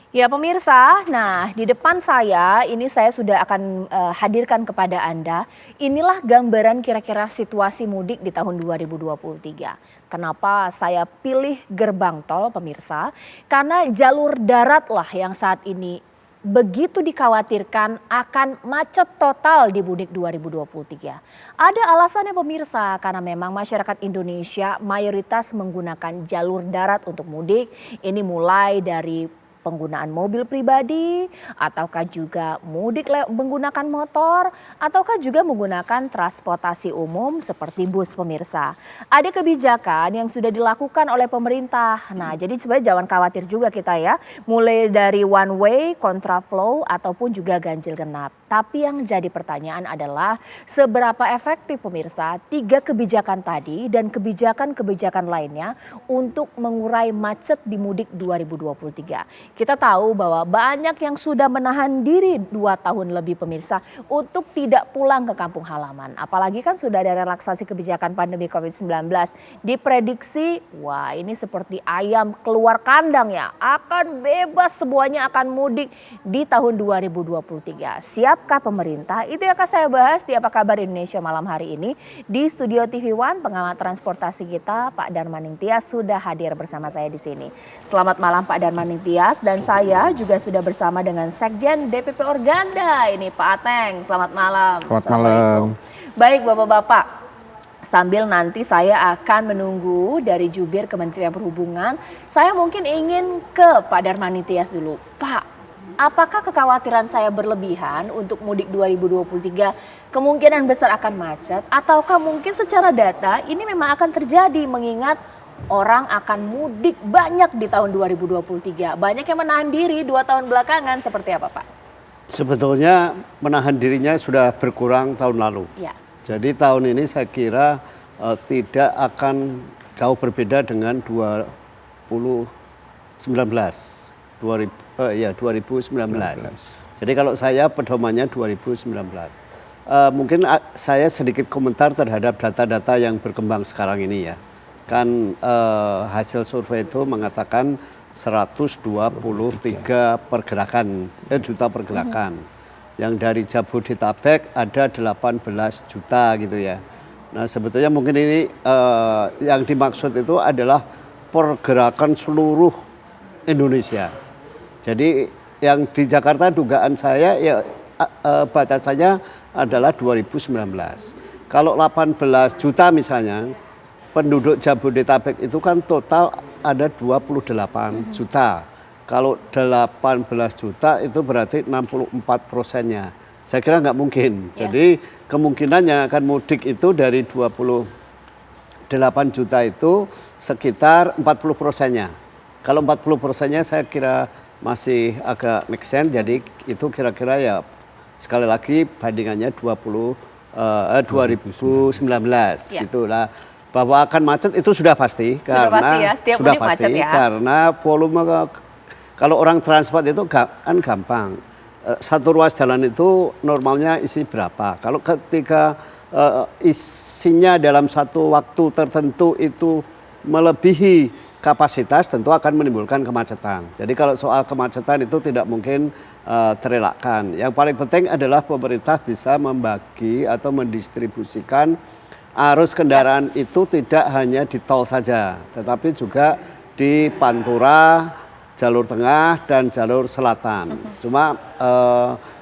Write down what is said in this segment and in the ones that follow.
Ya pemirsa, nah di depan saya ini saya sudah akan hadirkan kepada Anda, inilah gambaran kira-kira situasi mudik di tahun 2023. Kenapa saya pilih gerbang tol pemirsa? Karena jalur darat lah yang saat ini begitu dikhawatirkan akan macet total di mudik 2023. Ada alasannya pemirsa, karena memang masyarakat Indonesia mayoritas menggunakan jalur darat untuk mudik. Ini mulai dari penggunaan mobil pribadi, ataukah juga mudik menggunakan motor, ataukah juga menggunakan transportasi umum seperti bus pemirsa. Ada kebijakan yang sudah dilakukan oleh pemerintah. Nah, jadi sebenarnya jangan khawatir juga kita ya. Mulai dari one way, kontraflow, ataupun juga ganjil genap. Tapi yang jadi pertanyaan adalah seberapa efektif pemirsa tiga kebijakan tadi dan kebijakan-kebijakan lainnya untuk mengurai macet di mudik 2023. Kita tahu bahwa banyak yang sudah menahan diri 2 tahun lebih pemirsa untuk tidak pulang ke kampung halaman. Apalagi kan sudah ada relaksasi kebijakan pandemi COVID-19. Diprediksi, wah ini seperti ayam keluar kandang ya. Akan bebas semuanya akan mudik di tahun 2023. Siapkah pemerintah? Itu yang akan saya bahas di Apa Kabar Indonesia malam hari ini. Di studio TV One, pengamat transportasi kita Pak Darmaning Tias sudah hadir bersama saya di sini. Selamat malam Pak Darmaning Tias. Dan saya juga sudah bersama dengan Sekjen DPP Organda, ini Pak Ateng. Selamat malam. Selamat malam. Baik Bapak-Bapak, sambil nanti saya akan menunggu dari jubir Kementerian Perhubungan, saya mungkin ingin ke Pak Darmaning Tias dulu. Pak, apakah kekhawatiran saya berlebihan untuk mudik 2023 kemungkinan besar akan macet, ataukah mungkin secara data ini memang akan terjadi mengingat orang akan mudik banyak di tahun 2023. Banyak yang menahan diri 2 tahun belakangan, seperti apa Pak? Sebetulnya menahan dirinya sudah berkurang tahun lalu. Ya. Jadi tahun ini saya kira tidak akan jauh berbeda dengan 2019. Jadi kalau saya pedomannya 2019. Mungkin saya sedikit komentar terhadap data-data yang berkembang sekarang ini ya. Kan hasil survei itu mengatakan 123 juta pergerakan. Yang dari Jabodetabek ada 18 juta gitu ya. Nah sebetulnya mungkin ini yang dimaksud itu adalah pergerakan seluruh Indonesia. Jadi yang di Jakarta dugaan saya ya batasannya adalah 2019. Kalau 18 juta misalnya, penduduk Jabodetabek itu kan total ada 28 juta. Kalau 18 juta itu berarti 64%-nya. Saya kira nggak mungkin. Ya. Jadi kemungkinannya akan mudik itu dari 28 juta itu sekitar 40%-nya. Kalau 40%-nya saya kira masih agak make sense. Jadi itu kira-kira ya sekali lagi bandingannya 2019 Ya. gitulah. Bahwa akan macet itu sudah pasti karena sudah pasti ya. Karena volume kalau orang transport itu kan gampang. Satu ruas jalan itu normalnya isi berapa. Kalau ketika isinya dalam satu waktu tertentu itu melebihi kapasitas tentu akan menimbulkan kemacetan. Jadi kalau soal kemacetan itu tidak mungkin terelakkan. Yang paling penting adalah pemerintah bisa membagi atau mendistribusikan arus kendaraan itu tidak hanya di tol saja, tetapi juga di Pantura, jalur tengah, dan jalur selatan. Cuma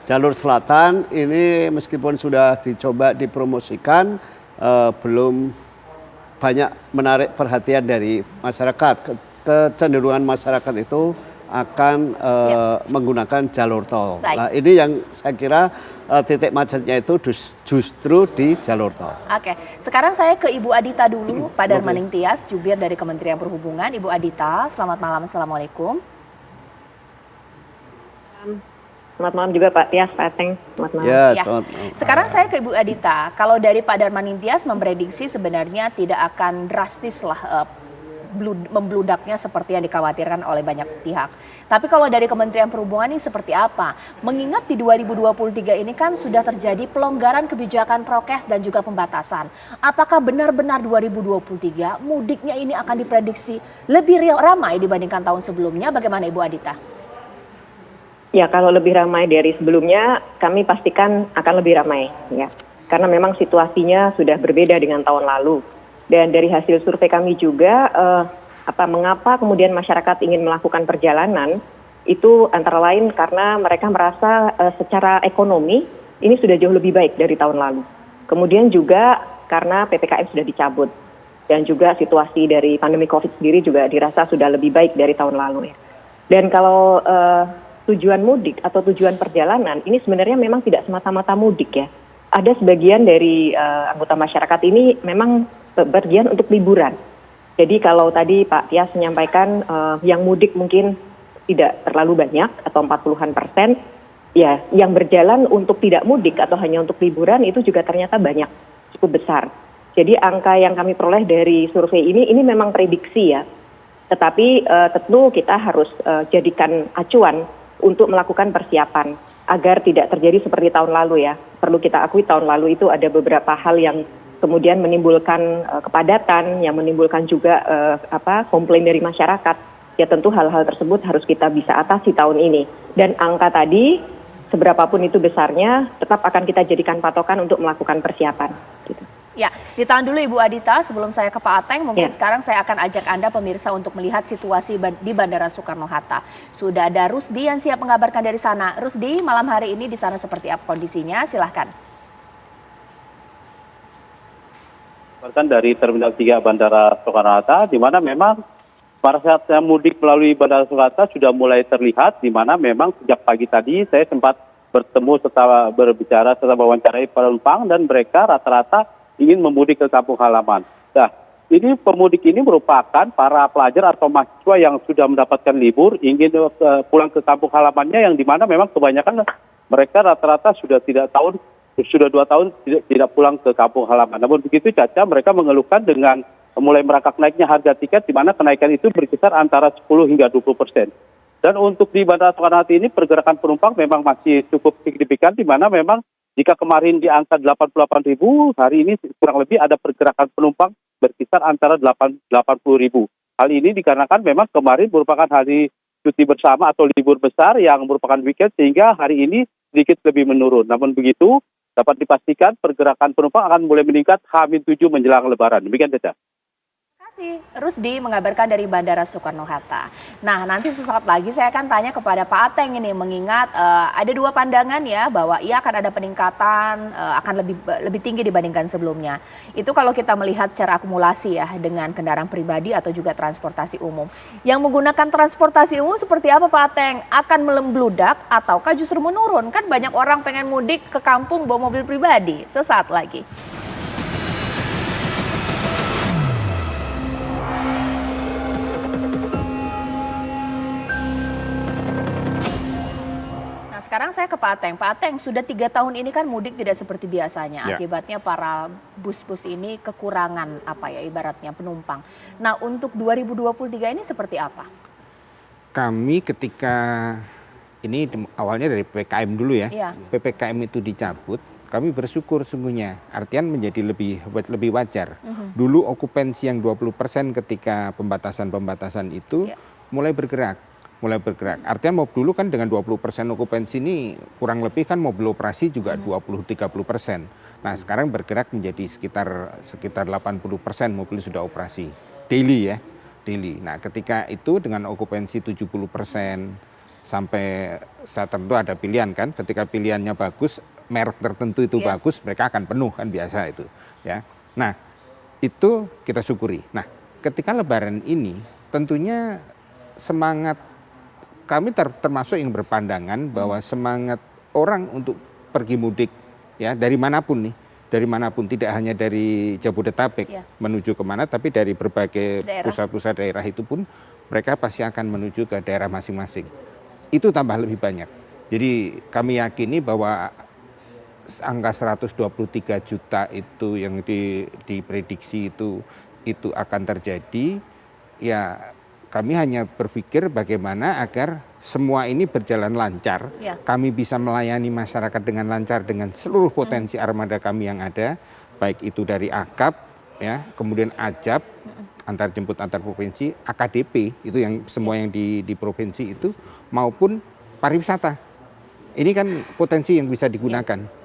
jalur selatan ini meskipun sudah dicoba dipromosikan, belum banyak menarik perhatian dari masyarakat. Kecenderungan masyarakat itu akan menggunakan jalur tol. Baik. Nah ini yang saya kira titik macetnya itu justru di jalur tol. Oke, sekarang saya ke Ibu Adita dulu, Pak Darmaning Tias, jubir dari Kementerian Perhubungan. Ibu Adita, selamat malam, Assalamualaikum. Selamat malam juga Pak Tias, Pak Ateng. Selamat malam. Ya, Ya. selamat. Sekarang saya ke Ibu Adita, kalau dari Pak Darmaning Tias memprediksi sebenarnya tidak akan drastis lah membludaknya seperti yang dikhawatirkan oleh banyak pihak. Tapi kalau dari Kementerian Perhubungan ini seperti apa? Mengingat di 2023 ini kan sudah terjadi pelonggaran kebijakan prokes dan juga pembatasan. Apakah benar-benar 2023 mudiknya ini akan diprediksi lebih ramai dibandingkan tahun sebelumnya? Bagaimana Ibu Adita? Ya, kalau lebih ramai dari sebelumnya, kami pastikan akan lebih ramai, ya. Karena memang situasinya sudah berbeda dengan tahun lalu. Dan dari hasil survei kami juga, mengapa kemudian masyarakat ingin melakukan perjalanan, itu antara lain karena mereka merasa secara ekonomi ini sudah jauh lebih baik dari tahun lalu. Kemudian juga karena PPKM sudah dicabut. Dan juga situasi dari pandemi COVID sendiri juga dirasa sudah lebih baik dari tahun lalu, ya. Dan kalau tujuan mudik atau tujuan perjalanan ini sebenarnya memang tidak semata-mata mudik, ya. Ada sebagian dari anggota masyarakat ini memang berpergian untuk liburan. Jadi kalau tadi Pak Tias menyampaikan yang mudik mungkin tidak terlalu banyak atau 40-an%, ya yang berjalan untuk tidak mudik atau hanya untuk liburan itu juga ternyata banyak, cukup besar. Jadi angka yang kami peroleh dari survei ini memang prediksi, ya. Tetapi tentu kita harus jadikan acuan untuk melakukan persiapan agar tidak terjadi seperti tahun lalu, ya. Perlu kita akui tahun lalu itu ada beberapa hal yang kemudian menimbulkan kepadatan, yang menimbulkan juga komplain dari masyarakat. Ya tentu hal-hal tersebut harus kita bisa atasi tahun ini. Dan angka tadi seberapapun itu besarnya tetap akan kita jadikan patokan untuk melakukan persiapan. Gitu. Ya, ditahan dulu Ibu Adita sebelum saya ke Pak Ateng. Mungkin sekarang saya akan ajak Anda pemirsa untuk melihat situasi di Bandara Soekarno-Hatta. Sudah ada Rusdi yang siap mengabarkan dari sana. Rusdi, malam hari ini di sana seperti apa kondisinya? Silahkan. Dari Terminal 3 Bandara Soekarno-Hatta, di mana memang pada saat saya mudik melalui Bandara Soekarno-Hatta sudah mulai terlihat, di mana memang sejak pagi tadi saya sempat bertemu serta berbicara serta mewawancarai penumpang dan mereka rata-rata ingin memudik ke kampung halaman. Nah, ini pemudik ini merupakan para pelajar atau mahasiswa yang sudah mendapatkan libur ingin pulang ke kampung halamannya, yang di mana memang kebanyakan mereka rata-rata sudah 2 tahun tidak pulang ke kampung halaman. Namun begitu Caca, mereka mengeluhkan dengan mulai merangkak naiknya harga tiket, di mana kenaikan itu berkisar antara 10 hingga 20%. Dan untuk di Bandara Soekarno-Hatta ini pergerakan penumpang memang masih cukup signifikan, di mana memang jika kemarin di angka 88.000, hari ini kurang lebih ada pergerakan penumpang berkisar antara 80.000. Hal ini dikarenakan memang kemarin merupakan hari cuti bersama atau libur besar yang merupakan weekend, sehingga hari ini sedikit lebih menurun. Namun begitu, dapat dipastikan pergerakan penumpang akan mulai meningkat H-7 menjelang Lebaran. Demikian saja. Terima kasih Rusdi mengabarkan dari Bandara Soekarno-Hatta. Nah, nanti sesaat lagi saya akan tanya kepada Pak Ateng ini, mengingat ada 2 pandangan ya bahwa ia akan ada peningkatan akan lebih tinggi dibandingkan sebelumnya. Itu kalau kita melihat secara akumulasi ya dengan kendaraan pribadi atau juga transportasi umum. Yang menggunakan transportasi umum seperti apa Pak Ateng? Akan melembludak ataukah justru menurun? Kan banyak orang pengen mudik ke kampung bawa mobil pribadi. Sesaat lagi. Sekarang saya ke Pak Ateng. Pak Ateng, sudah 3 tahun ini kan mudik tidak seperti biasanya. Ya. Akibatnya para bus-bus ini kekurangan ibaratnya penumpang. Nah, untuk 2023 ini seperti apa? Kami ketika ini awalnya dari PPKM dulu ya. PPKM itu dicabut, kami bersyukur sungguhnya. Artian menjadi lebih wajar. Dulu okupansi yang 20% ketika pembatasan itu mulai bergerak. Artinya dulu kan dengan 20% okupansi ini kurang lebih kan mobil operasi juga 20-30%. Nah sekarang bergerak menjadi sekitar 80% mobil sudah operasi. Daily. Nah ketika itu dengan okupansi 70% sampai saat tertentu ada pilihan kan. Ketika pilihannya bagus, merek tertentu itu bagus, mereka akan penuh kan biasa itu. Ya. Nah itu kita syukuri. Nah ketika Lebaran ini tentunya semangat kami termasuk yang berpandangan bahwa semangat orang untuk pergi mudik ya dari manapun tidak hanya dari Jabodetabek menuju kemana, tapi dari berbagai pusat-pusat daerah itu pun mereka pasti akan menuju ke daerah masing-masing. Itu tambah lebih banyak. Jadi kami yakini bahwa angka 123 juta itu yang diprediksi itu akan terjadi. Ya kami hanya berpikir bagaimana agar semua ini berjalan lancar, kami bisa melayani masyarakat dengan lancar dengan seluruh potensi armada kami yang ada, baik itu dari AKAP, ya, kemudian AJAP, antar jemput antar provinsi, AKDP, itu yang semua yang di provinsi itu, maupun pariwisata. Ini kan potensi yang bisa digunakan.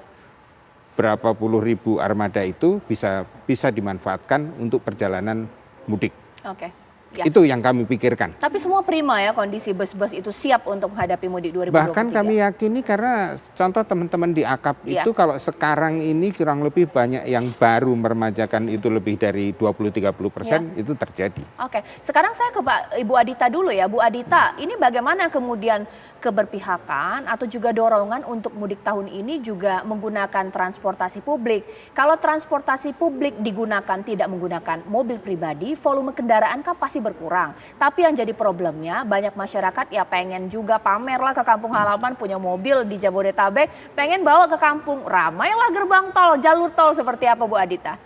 Berapa puluh ribu armada itu bisa dimanfaatkan untuk perjalanan mudik. Oke. Ya. Itu yang kami pikirkan. Tapi semua prima ya, kondisi bus-bus itu siap untuk menghadapi mudik 2023. Bahkan kami yakini karena contoh teman-teman di AKAP itu kalau sekarang ini kurang lebih banyak yang baru meremajakan itu lebih dari 20-30% itu terjadi. Oke, sekarang saya ke Ibu Adita dulu ya. Bu Adita, ini bagaimana kemudian keberpihakan atau juga dorongan untuk mudik tahun ini juga menggunakan transportasi publik? Kalau transportasi publik digunakan tidak menggunakan mobil pribadi, volume kendaraan kan pasti berkurang. Tapi yang jadi problemnya banyak masyarakat ya pengen juga pamer lah ke kampung halaman, punya mobil di Jabodetabek, pengen bawa ke kampung, ramailah gerbang tol, jalur tol, seperti apa Bu Adita?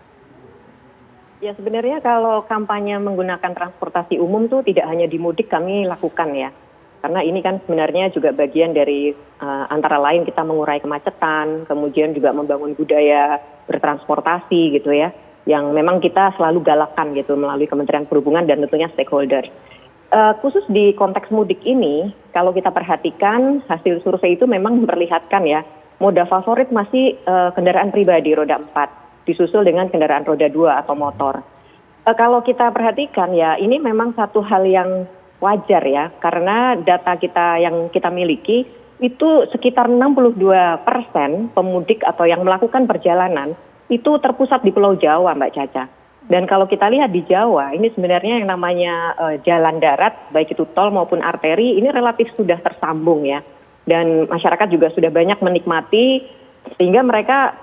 Ya sebenarnya kalau kampanye menggunakan transportasi umum tuh tidak hanya di mudik kami lakukan ya. Karena ini kan sebenarnya juga bagian dari antara lain kita mengurai kemacetan, kemudian juga membangun budaya bertransportasi gitu ya. Yang memang kita selalu galakkan gitu melalui Kementerian Perhubungan dan tentunya stakeholder. Khusus di konteks mudik ini, kalau kita perhatikan hasil survei itu memang memperlihatkan ya, moda favorit masih kendaraan pribadi roda 4, disusul dengan kendaraan roda 2 atau motor. Kalau kita perhatikan ya, ini memang satu hal yang wajar ya, karena data kita yang kita miliki itu sekitar 62% pemudik atau yang melakukan perjalanan itu terpusat di Pulau Jawa, Mbak Caca. Dan kalau kita lihat di Jawa, ini sebenarnya yang namanya jalan darat, baik itu tol maupun arteri, ini relatif sudah tersambung ya. Dan masyarakat juga sudah banyak menikmati, sehingga mereka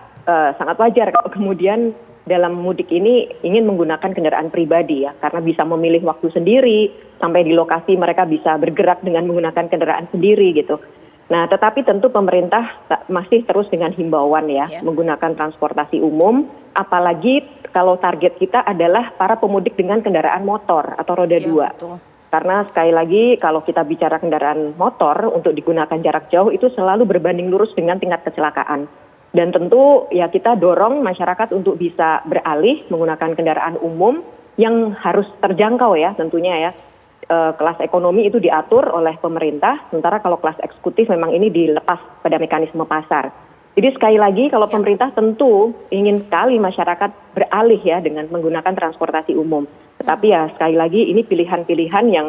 sangat wajar kalau kemudian dalam mudik ini ingin menggunakan kendaraan pribadi ya, karena bisa memilih waktu sendiri, sampai di lokasi mereka bisa bergerak dengan menggunakan kendaraan sendiri gitu. Nah, tetapi tentu pemerintah masih terus dengan himbauan ya, menggunakan transportasi umum, apalagi kalau target kita adalah para pemudik dengan kendaraan motor atau roda 2. Betul. Karena sekali lagi kalau kita bicara kendaraan motor untuk digunakan jarak jauh itu selalu berbanding lurus dengan tingkat kecelakaan. Dan tentu ya kita dorong masyarakat untuk bisa beralih menggunakan kendaraan umum yang harus terjangkau ya tentunya ya. Kelas ekonomi itu diatur oleh pemerintah, sementara kalau kelas eksekutif memang ini dilepas pada mekanisme pasar. Jadi sekali lagi kalau pemerintah tentu ingin sekali masyarakat beralih ya dengan menggunakan transportasi umum. Tetapi ya sekali lagi ini pilihan-pilihan yang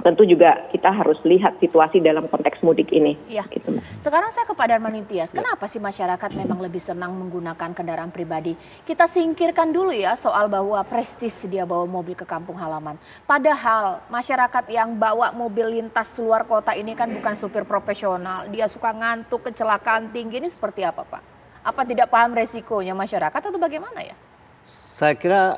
tentu juga kita harus lihat situasi dalam konteks mudik ini. Ya. Gitu. Sekarang saya ke Pak Darman Nitias, kenapa sih masyarakat memang lebih senang menggunakan kendaraan pribadi? Kita singkirkan dulu ya soal bahwa prestis dia bawa mobil ke kampung halaman. Padahal masyarakat yang bawa mobil lintas luar kota ini kan bukan supir profesional, dia suka ngantuk, kecelakaan tinggi, ini seperti apa Pak? Apa tidak paham resikonya masyarakat atau bagaimana ya? Saya kira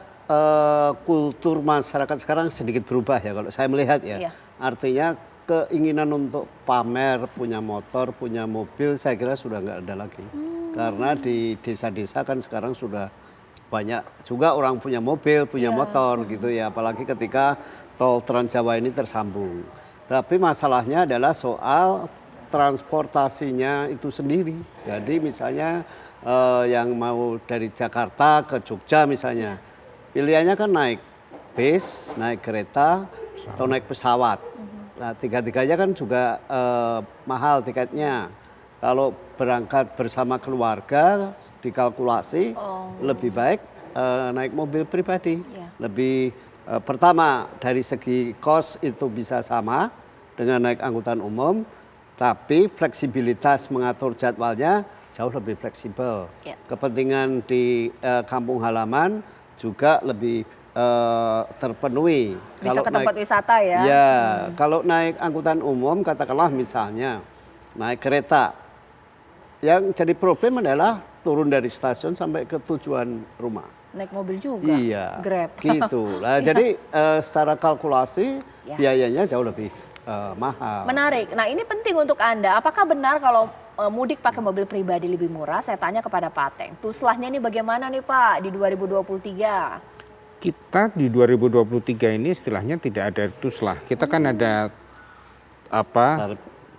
kultur masyarakat sekarang sedikit berubah ya kalau saya melihat ya. Artinya keinginan untuk pamer, punya motor, punya mobil saya kira sudah nggak ada lagi. Karena di desa-desa kan sekarang sudah banyak juga orang punya mobil, punya motor gitu ya. Apalagi ketika tol Trans Jawa ini tersambung. Tapi masalahnya adalah soal transportasinya itu sendiri. Jadi misalnya yang mau dari Jakarta ke Jogja misalnya. Pilihannya kan naik bis, naik kereta, atau naik pesawat. Nah, tiga-tiganya kan juga mahal tiketnya. Kalau berangkat bersama keluarga, dikalkulasi lebih baik naik mobil pribadi. Lebih pertama dari segi cost itu bisa sama dengan naik angkutan umum, tapi fleksibilitas mengatur jadwalnya jauh lebih fleksibel. Kepentingan di kampung halaman juga lebih terpenuhi. Bisa ke tempat wisata ya? Ya, kalau naik angkutan umum katakanlah misalnya naik kereta, yang jadi problem adalah turun dari stasiun sampai ke tujuan rumah. Naik mobil juga? Iya, Grab. gitu. Nah, jadi secara kalkulasi biayanya jauh lebih mahal. Menarik. Nah ini penting untuk Anda. Apakah benar kalau mudik pakai mobil pribadi lebih murah? Saya tanya kepada Pak Ateng. Tuslahnya ini bagaimana nih Pak di 2023? Kita di 2023 ini istilahnya tidak ada tuslah. Kita kan ada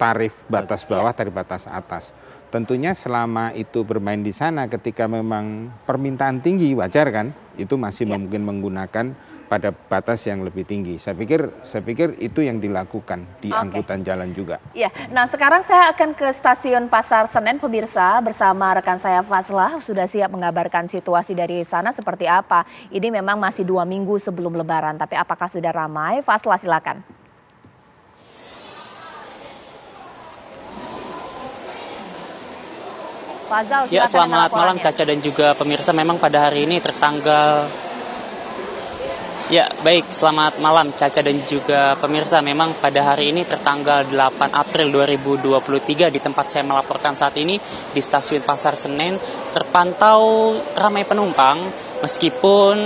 tarif batas bawah, tarif batas atas. Tentunya selama itu bermain di sana ketika memang permintaan tinggi wajar kan? itu masih mungkin menggunakan pada batas yang lebih tinggi. Saya pikir itu yang dilakukan di angkutan jalan juga. Ya, nah sekarang saya akan ke stasiun Pasar Senen, pemirsa, bersama rekan saya Fazlah sudah siap mengabarkan situasi dari sana seperti apa. Ini memang masih 2 minggu sebelum Lebaran, tapi apakah sudah ramai? Fazlah silakan. Fazal, Ya, silakan selamat malam laporannya. Caca dan juga pemirsa. Memang pada hari ini selamat malam Caca dan juga pemirsa. Memang pada hari ini tertanggal 8 April 2023 di tempat saya melaporkan saat ini di Stasiun Pasar Senen terpantau ramai penumpang. Meskipun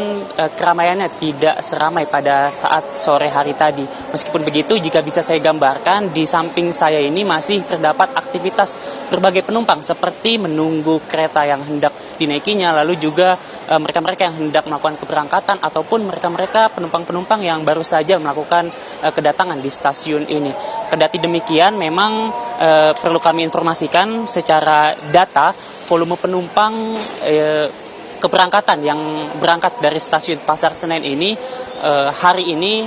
keramaiannya tidak seramai pada saat sore hari tadi. Meskipun begitu, jika bisa saya gambarkan, di samping saya ini masih terdapat aktivitas berbagai penumpang seperti menunggu kereta yang hendak dinaikinya, lalu juga mereka-mereka yang hendak melakukan keberangkatan ataupun mereka-mereka penumpang-penumpang yang baru saja melakukan kedatangan di stasiun ini. Kendati demikian, memang perlu kami informasikan secara data volume penumpang keberangkatan yang berangkat dari stasiun Pasar Senen ini hari ini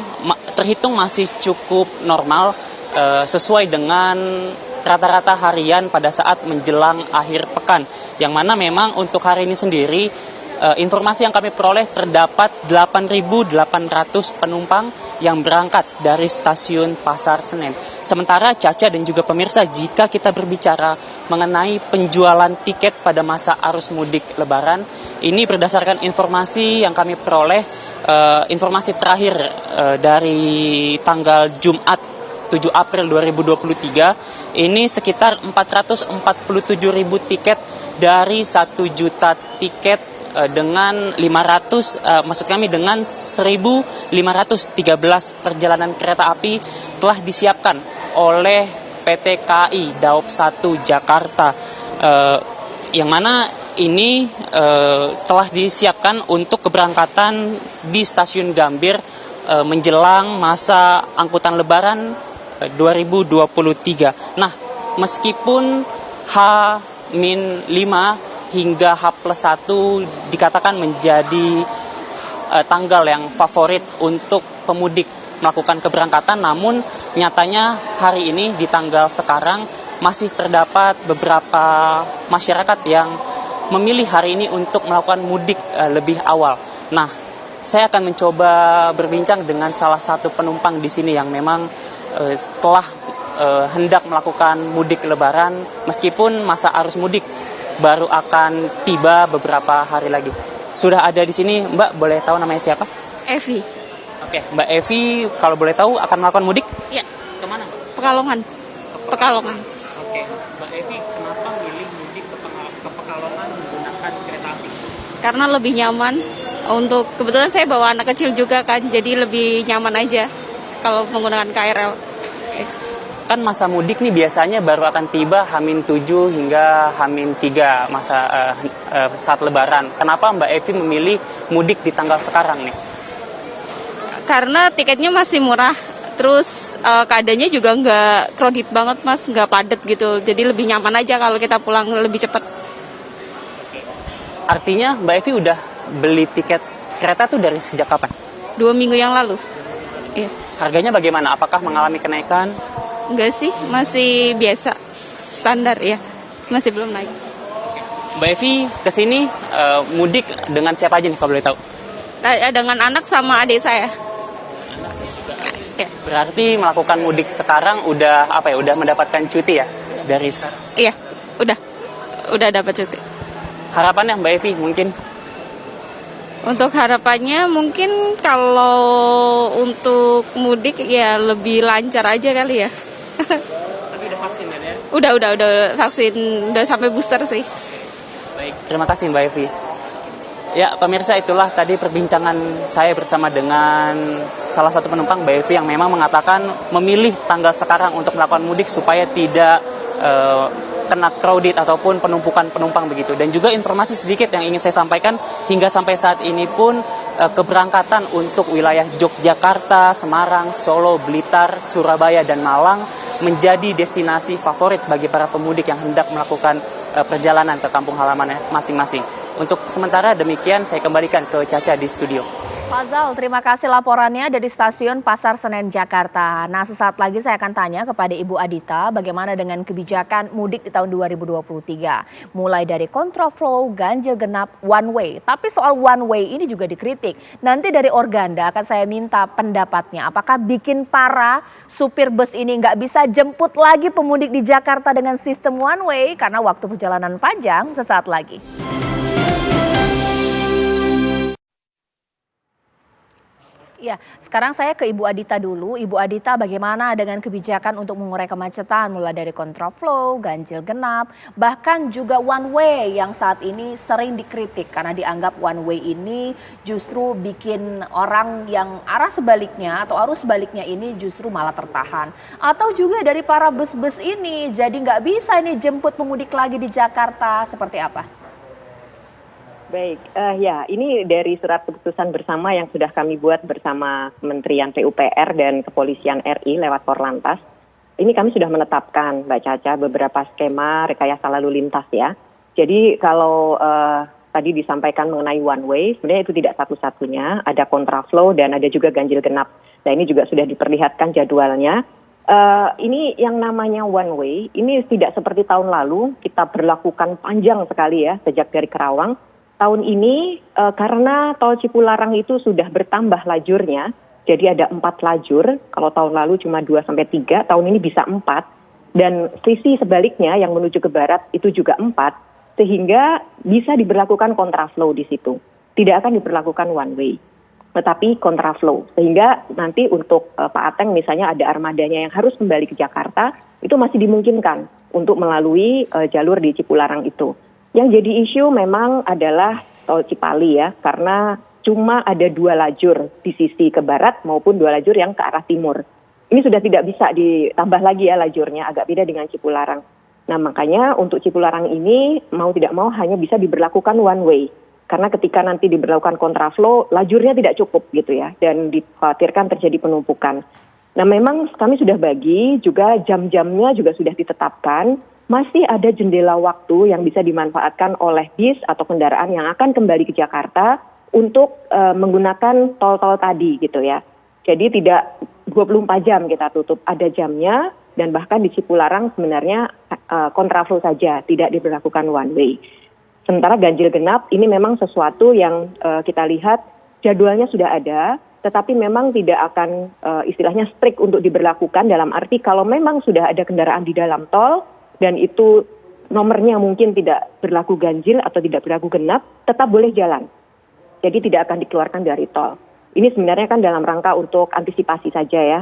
terhitung masih cukup normal sesuai dengan rata-rata harian pada saat menjelang akhir pekan. Yang mana memang untuk hari ini sendiri informasi yang kami peroleh terdapat 8.800 penumpang yang berangkat dari stasiun Pasar Senen. Sementara Caca dan juga pemirsa, jika kita berbicara mengenai penjualan tiket pada masa arus mudik Lebaran, ini berdasarkan informasi yang kami peroleh, informasi terakhir dari tanggal Jumat 7 April 2023, ini sekitar 447.000 tiket dari 1 juta tiket dengan 1.513 perjalanan kereta api telah disiapkan oleh PT KAI Daop 1 Jakarta, yang mana ini telah disiapkan untuk keberangkatan di Stasiun Gambir menjelang masa angkutan Lebaran 2023. Nah, meskipun H-5 hingga H+1 dikatakan menjadi tanggal yang favorit untuk pemudik melakukan keberangkatan, namun nyatanya hari ini di tanggal sekarang masih terdapat beberapa masyarakat yang memilih hari ini untuk melakukan mudik lebih awal. Nah, saya akan mencoba berbincang dengan salah satu penumpang di sini yang memang telah hendak melakukan mudik Lebaran meskipun masa arus mudik baru akan tiba beberapa hari lagi. Sudah ada di sini, Mbak, boleh tahu namanya siapa? Evi. Oke, Mbak Evi, kalau boleh tahu akan melakukan mudik? Ya. Kemana, Mbak? Pekalongan. Pekalongan. Oke, Mbak Evi, kenapa milih mudik ke Pekalongan menggunakan kereta api? Karena lebih nyaman. Untuk kebetulan saya bawa anak kecil juga kan, jadi lebih nyaman aja kalau menggunakan KRL. Kan masa mudik nih biasanya baru akan tiba H-7 hingga H-3 masa saat Lebaran. Kenapa Mbak Evi memilih mudik di tanggal sekarang nih? Karena tiketnya masih murah, terus keadaannya juga nggak crowded banget mas, nggak padat gitu. Jadi lebih nyaman aja kalau kita pulang lebih cepat. Artinya Mbak Evi udah beli tiket kereta tuh dari sejak kapan? 2 minggu yang lalu. Iya. Harganya bagaimana? Apakah mengalami kenaikan? Enggak sih, masih biasa, standar ya, masih belum naik. Mbak Evi kesini mudik dengan siapa aja nih kalau boleh tahu? Dengan anak sama adik saya. Ya. Berarti melakukan mudik sekarang udah udah mendapatkan cuti ya dari sekarang? Iya, udah dapat cuti. Harapannya Mbak Evi mungkin? Untuk harapannya mungkin kalau untuk mudik ya lebih lancar aja kali ya. Tapi udah vaksin kan ya? Udah vaksin, udah sampai booster sih. Baik, terima kasih Mbak Evi. Ya, pemirsa, itulah tadi perbincangan saya bersama dengan salah satu penumpang, Mbak Evi, yang memang mengatakan memilih tanggal sekarang untuk melakukan mudik supaya tidak kena crowded ataupun penumpukan penumpang begitu. Dan juga informasi sedikit yang ingin saya sampaikan, hingga sampai saat ini pun keberangkatan untuk wilayah Yogyakarta, Semarang, Solo, Blitar, Surabaya, dan Malang menjadi destinasi favorit bagi para pemudik yang hendak melakukan perjalanan ke kampung halamannya masing-masing. Untuk sementara demikian, saya kembalikan ke Caca di studio. Fazal, terima kasih laporannya dari Stasiun Pasar Senen, Jakarta. Nah, sesaat lagi saya akan tanya kepada Ibu Adita bagaimana dengan kebijakan mudik di tahun 2023. Mulai dari kontraflow, ganjil genap, one way. Tapi soal one way ini juga dikritik. Nanti dari Organda akan saya minta pendapatnya. Apakah bikin para supir bus ini nggak bisa jemput lagi pemudik di Jakarta dengan sistem one way karena waktu perjalanan panjang? Sesaat lagi. Ya, sekarang saya ke Ibu Adita dulu. Ibu Adita, bagaimana dengan kebijakan untuk mengurai kemacetan mulai dari kontraflow, ganjil genap, bahkan juga one way yang saat ini sering dikritik karena dianggap one way ini justru bikin orang yang arah sebaliknya atau arus sebaliknya ini justru malah tertahan. Atau juga dari para bus-bus ini jadi nggak bisa ini jemput pemudik lagi di Jakarta, seperti apa? Baik, ya ini dari surat keputusan bersama yang sudah kami buat bersama Kementerian PUPR dan Kepolisian RI lewat Korlantas. Ini kami sudah menetapkan, Mbak Caca, beberapa skema rekayasa lalu lintas ya. Jadi kalau tadi disampaikan mengenai one way, sebenarnya itu tidak satu-satunya, ada kontraflow dan ada juga ganjil genap. Nah ini juga sudah diperlihatkan jadwalnya. Ini yang namanya one way, ini tidak seperti tahun lalu, kita berlakukan panjang sekali ya, sejak dari Kerawang. Tahun ini karena tol Cipularang itu sudah bertambah lajurnya, jadi ada 4 lajur, kalau tahun lalu cuma 2-3, tahun ini bisa 4, dan sisi sebaliknya yang menuju ke barat itu juga 4, sehingga bisa diberlakukan kontraflow di situ. Tidak akan diberlakukan one way, tetapi kontraflow, sehingga nanti untuk Pak Ateng misalnya ada armadanya yang harus kembali ke Jakarta, itu masih dimungkinkan untuk melalui jalur di Cipularang itu. Yang jadi isu memang adalah tol Cipali ya, karena cuma ada 2 lajur di sisi ke barat maupun 2 lajur yang ke arah timur. Ini sudah tidak bisa ditambah lagi ya lajurnya, agak beda dengan Cipularang. Nah makanya untuk Cipularang ini mau tidak mau hanya bisa diberlakukan one way. Karena ketika nanti diberlakukan kontraflow, lajurnya tidak cukup gitu ya, dan dikhawatirkan terjadi penumpukan. Nah memang kami sudah bagi, juga jam-jamnya juga sudah ditetapkan. Masih ada jendela waktu yang bisa dimanfaatkan oleh bis atau kendaraan yang akan kembali ke Jakarta untuk menggunakan tol-tol tadi gitu ya. Jadi tidak 24 jam kita tutup, ada jamnya, dan bahkan di Cipularang sebenarnya kontraflow saja, tidak diberlakukan one way. Sementara ganjil genap ini memang sesuatu yang kita lihat jadwalnya sudah ada, tetapi memang tidak akan istilahnya strict untuk diberlakukan, dalam arti kalau memang sudah ada kendaraan di dalam tol, dan itu nomornya mungkin tidak berlaku ganjil atau tidak berlaku genap, tetap boleh jalan. Jadi tidak akan dikeluarkan dari tol. Ini sebenarnya kan dalam rangka untuk antisipasi saja ya.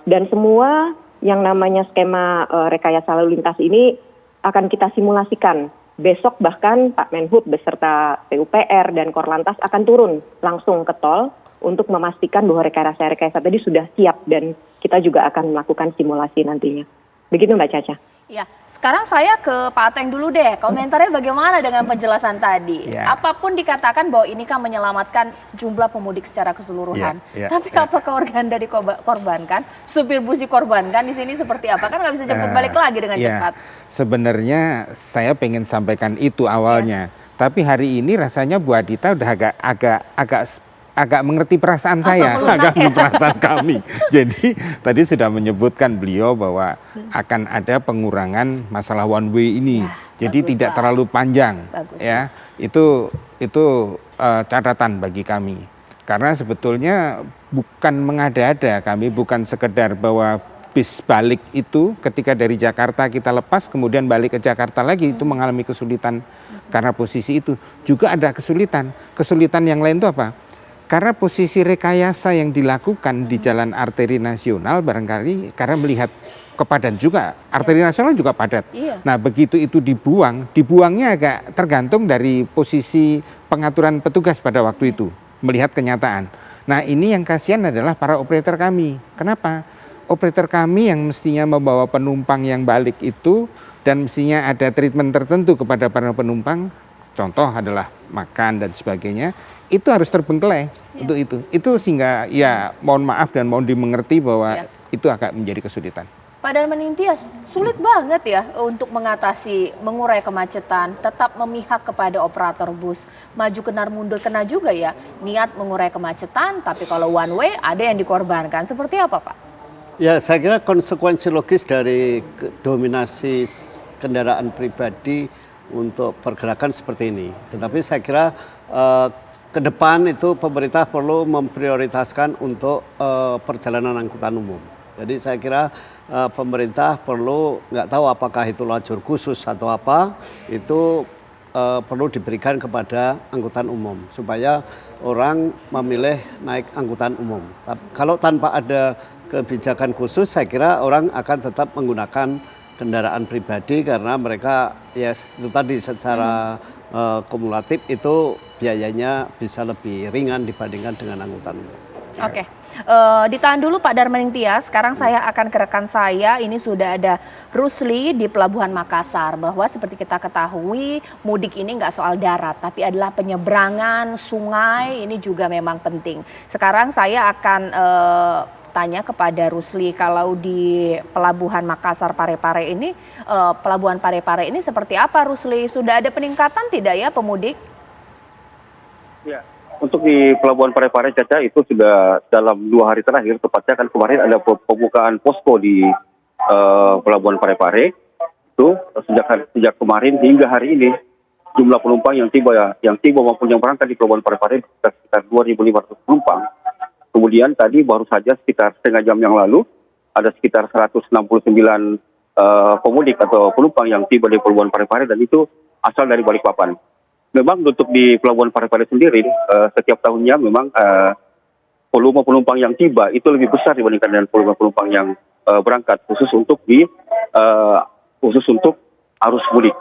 Dan semua yang namanya skema rekayasa lalu lintas ini akan kita simulasikan. Besok bahkan Pak Menhub beserta PUPR dan Korlantas akan turun langsung ke tol untuk memastikan bahwa rekayasa tadi sudah siap, dan kita juga akan melakukan simulasi nantinya. Begitu Mbak Caca. Ya, sekarang saya ke Pak Ateng dulu deh. Komentarnya bagaimana dengan penjelasan tadi? Ya. Apapun dikatakan bahwa ini kan menyelamatkan jumlah pemudik secara keseluruhan. Tapi apakah Organda dikorbankan? Supir bus dikorbankan di sini seperti apa? Kan nggak bisa jemput balik lagi dengan cepat. Sebenarnya saya pengen sampaikan itu awalnya. Tapi hari ini rasanya Bu Adita udah agak mengerti perasaan saya, agak mengerti perasaan kami. Jadi tadi sudah menyebutkan beliau bahwa akan ada pengurangan masalah one way ini. Jadi tidak terlalu panjang. Ya, itu catatan bagi kami. Karena sebetulnya bukan mengada-ada, kami bukan sekedar bahwa bis balik itu ketika dari Jakarta kita lepas kemudian balik ke Jakarta lagi itu mengalami kesulitan karena posisi itu. Juga ada kesulitan. Kesulitan yang lain itu apa? Karena posisi rekayasa yang dilakukan di jalan arteri nasional barangkali karena melihat kepadatan juga, arteri nasional juga padat. Nah begitu itu dibuangnya agak tergantung dari posisi pengaturan petugas pada waktu itu, melihat kenyataan. Nah ini yang kasihan adalah para operator kami. Kenapa? Operator kami yang mestinya membawa penumpang yang balik itu dan mestinya ada treatment tertentu kepada para penumpang, contoh adalah makan dan sebagainya, itu harus terbengkelai untuk itu. Itu sehingga ya mohon maaf dan mohon dimengerti bahwa itu agak menjadi kesulitan. Pak Darmaning Tias, sulit banget ya untuk mengurai kemacetan, tetap memihak kepada operator bus. Maju kena mundur kena juga ya, niat mengurai kemacetan, tapi kalau one way ada yang dikorbankan. Seperti apa Pak? Ya, saya kira konsekuensi logis dari dominasi kendaraan pribadi untuk pergerakan seperti ini. Tetapi saya kira ke depan itu pemerintah perlu memprioritaskan untuk perjalanan angkutan umum. Jadi saya kira pemerintah perlu, nggak tahu apakah itu lajur khusus atau apa, itu perlu diberikan kepada angkutan umum supaya orang memilih naik angkutan umum. Kalau tanpa ada kebijakan khusus, saya kira orang akan tetap menggunakan kendaraan pribadi karena mereka ya itu tadi secara kumulatif itu biayanya bisa lebih ringan dibandingkan dengan angkutan umum. Oke. Ditahan dulu Pak Darmaning Tias, sekarang saya akan ke rekan saya, ini sudah ada Rusli di Pelabuhan Makassar, bahwa seperti kita ketahui mudik ini nggak soal darat, tapi adalah penyeberangan sungai, ini juga memang penting. Sekarang saya akan tanya kepada Rusli, kalau di Pelabuhan Makassar Parepare ini, Pelabuhan Parepare ini seperti apa Rusli? Sudah ada peningkatan tidak ya pemudik? Ya. Untuk di Pelabuhan Parepare Caca itu sudah dalam 2 hari terakhir, tepatnya kan kemarin ada pembukaan posko di Pelabuhan Parepare. Itu sejak kemarin hingga hari ini jumlah penumpang yang tiba maupun yang berangkat di Pelabuhan Parepare sekitar 2.500 penumpang. Kemudian tadi baru saja sekitar setengah jam yang lalu ada sekitar 169 pemudik atau penumpang yang tiba di Pelabuhan Parepare dan itu asal dari Balikpapan. Memang untuk di Pelabuhan Parepare sendiri, setiap tahunnya memang volume penumpang yang tiba itu lebih besar dibandingkan dengan volume penumpang yang berangkat khusus untuk arus mudik.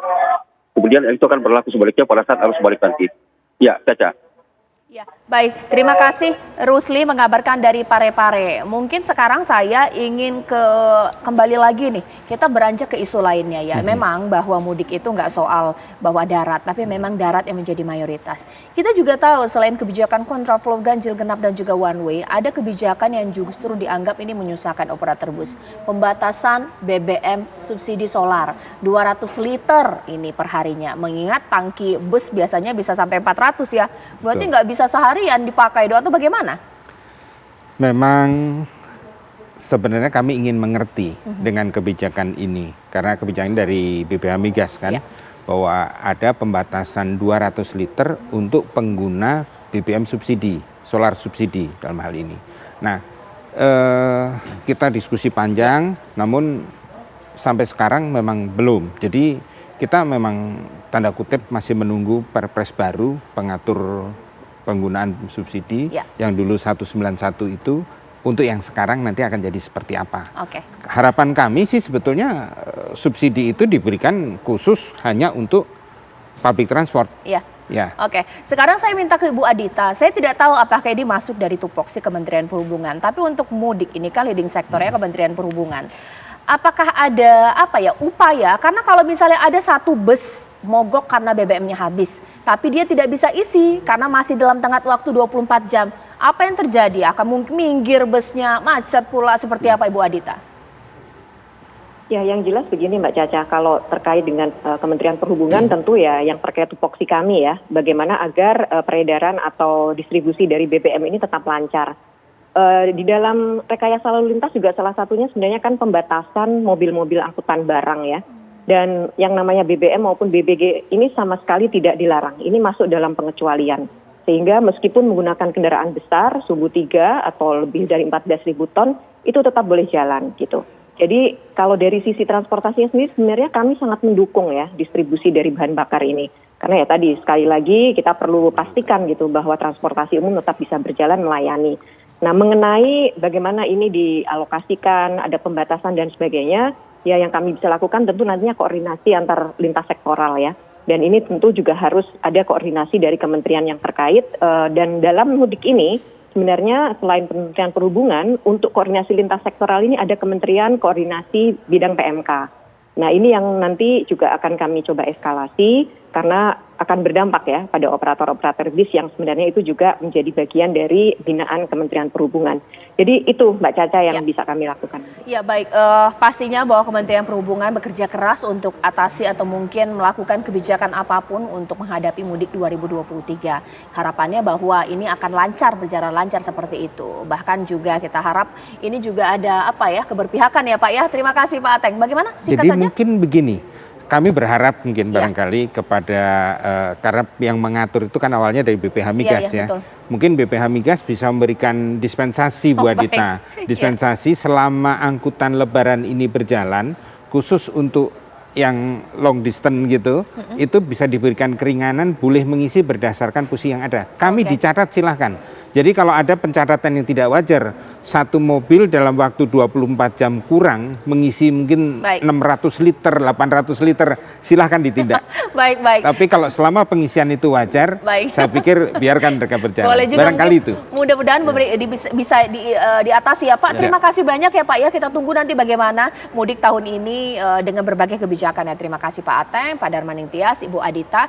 Kemudian itu akan berlaku sebaliknya pada saat arus balik nanti. Ya, Caca. Ya, baik. Terima kasih Rusli mengabarkan dari Parepare. Mungkin sekarang saya ingin kembali lagi nih. Kita beranjak ke isu lainnya ya. Memang bahwa mudik itu nggak soal bahwa darat, tapi memang darat yang menjadi mayoritas. Kita juga tahu selain kebijakan kontraflow ganjil genap dan juga one way, ada kebijakan yang justru dianggap ini menyusahkan operator bus. Pembatasan BBM subsidi solar 200 liter ini perharinya. Mengingat tangki bus biasanya bisa sampai 400 ya. Berarti nggak bisa seharian dipakai atau bagaimana? Memang sebenarnya kami ingin mengerti dengan kebijakan ini karena kebijakan dari BPH Migas kan bahwa ada pembatasan 200 liter untuk pengguna BBM subsidi, solar subsidi dalam hal ini. Nah, kita diskusi panjang namun sampai sekarang memang belum. Jadi kita memang tanda kutip masih menunggu perpres baru pengatur penggunaan subsidi yang dulu 191 itu untuk yang sekarang nanti akan jadi seperti apa. Harapan kami sih sebetulnya subsidi itu diberikan khusus hanya untuk public transport. Oke, sekarang saya minta ke Ibu Adita, saya tidak tahu apakah ini masuk dari tupoksi Kementerian Perhubungan, tapi untuk mudik ini kan leading sektornya Kementerian Perhubungan. Apakah ada upaya, karena kalau misalnya ada satu bus mogok karena BBM-nya habis, tapi dia tidak bisa isi karena masih dalam tenggat waktu 24 jam. Apa yang terjadi? Akan mungkin minggir busnya, macet pula, seperti apa Ibu Adita? Ya, yang jelas begini Mbak Caca, kalau terkait dengan Kementerian Perhubungan tentu ya yang terkait tupoksi kami ya, bagaimana agar peredaran atau distribusi dari BBM ini tetap lancar. Di dalam rekayasa lalu lintas juga salah satunya sebenarnya kan pembatasan mobil-mobil angkutan barang ya. Dan yang namanya BBM maupun BBG ini sama sekali tidak dilarang. Ini masuk dalam pengecualian. Sehingga meskipun menggunakan kendaraan besar, subu 3 atau lebih dari 14.000 ton, itu tetap boleh jalan gitu. Jadi kalau dari sisi transportasinya sendiri sebenarnya kami sangat mendukung ya distribusi dari bahan bakar ini. Karena ya tadi sekali lagi kita perlu pastikan gitu bahwa transportasi umum tetap bisa berjalan melayani. Nah, mengenai bagaimana ini dialokasikan, ada pembatasan dan sebagainya, ya yang kami bisa lakukan tentu nantinya koordinasi antar lintas sektoral ya. Dan ini tentu juga harus ada koordinasi dari kementerian yang terkait. Dan dalam mudik ini, sebenarnya selain Kementerian Perhubungan, untuk koordinasi lintas sektoral ini ada Kementerian Koordinasi Bidang PMK. Nah, ini yang nanti juga akan kami coba eskalasi. karena akan berdampak ya pada operator-operator bis yang sebenarnya itu juga menjadi bagian dari binaan Kementerian Perhubungan. Jadi itu Mbak Caca yang bisa kami lakukan. Ya baik, pastinya bahwa Kementerian Perhubungan bekerja keras untuk atasi atau mungkin melakukan kebijakan apapun untuk menghadapi mudik 2023. Harapannya bahwa ini akan lancar, berjalan lancar seperti itu. Bahkan juga kita harap ini juga ada keberpihakan ya Pak ya. Terima kasih Pak Ateng. Bagaimana singkat Jadi saja? mungkin begini, kami berharap mungkin barangkali kepada karena yang mengatur itu kan awalnya dari BPH Migas ya. Betul. Mungkin BPH Migas bisa memberikan dispensasi Bu baik. Adita. Dispensasi selama angkutan lebaran ini berjalan, khusus untuk yang long distance gitu, itu bisa diberikan keringanan, boleh mengisi berdasarkan posisi yang ada. Kami dicatat silahkan. Jadi kalau ada pencatatan yang tidak wajar, satu mobil dalam waktu 24 jam kurang mengisi mungkin 600 liter, 800 liter, silahkan ditindak. Baik. Tapi kalau selama pengisian itu wajar, saya pikir biarkan mereka berjalan. Boleh juga Barangkali itu. Mudah-mudahan bisa diatasi ya Pak. Terima kasih banyak ya Pak ya. Kita tunggu nanti bagaimana mudik tahun ini dengan berbagai kebijakan ya. Terima kasih Pak Ateng, Pak Darmaning Tias, Ibu Adita.